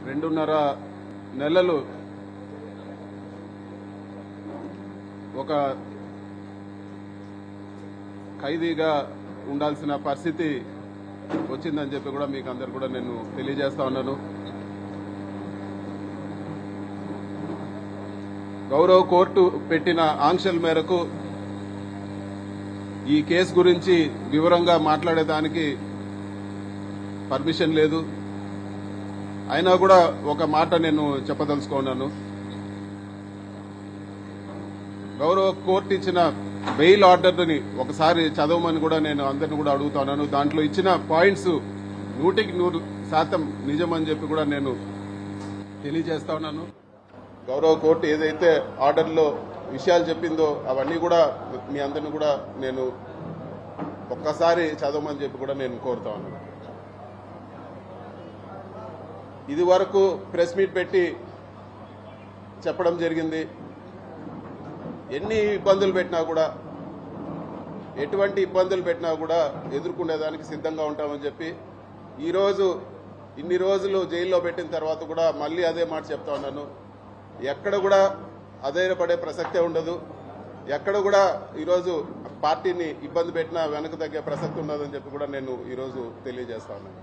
రెండున్నర నెలలు ఒక ఖైదీగా ఉండాల్సిన పరిస్థితి వచ్చిందని చెప్పి కూడా మీకు అందరు కూడా నేను తెలియజేస్తా ఉన్నాను. గౌరవ కోర్టు పెట్టిన ఆంక్షల మేరకు ఈ కేసు గురించి వివరంగా మాట్లాడేదానికి పర్మిషన్ లేదు. అయినా కూడా ఒక మాట నేను చెప్పదలుచుకున్నాను. గౌరవ కోర్టు ఇచ్చిన బెయిల్ ఆర్డర్ని ఒకసారి చదవమని కూడా నేను అందరిని కూడా అడుగుతున్నాను. దాంట్లో ఇచ్చిన పాయింట్స్ 100% నిజమని చెప్పి కూడా నేను తెలియజేస్తా ఉన్నాను. గౌరవ కోర్టు ఏదైతే ఆర్డర్లో విషయాలు చెప్పిందో అవన్నీ కూడా మీ అందరిని కూడా నేను ఒక్కసారి చదవమని చెప్పి కూడా నేను కోరుతా ఉన్నాను. ఇది వరకు ప్రెస్ మీట్ పెట్టి చెప్పడం జరిగింది. ఎన్ని ఇబ్బందులు పెట్టినా కూడా, ఎటువంటి ఇబ్బందులు పెట్టినా కూడా ఎదుర్కొనేదానికి సిద్ధంగా ఉంటామని చెప్పి ఈరోజు ఇన్ని రోజులు జైల్లో పెట్టిన తర్వాత కూడా మళ్ళీ అదే మాట చెప్తా ఉన్నాను. ఎక్కడ కూడా అధైర్యపడే ప్రసక్తే ఉండదు. ఎక్కడ కూడా ఈరోజు పార్టీని ఇబ్బంది పెట్టినా వెనక తగ్గే ప్రసక్తి ఉండదని చెప్పి కూడా నేను ఈరోజు తెలియజేస్తా ఉన్నాను.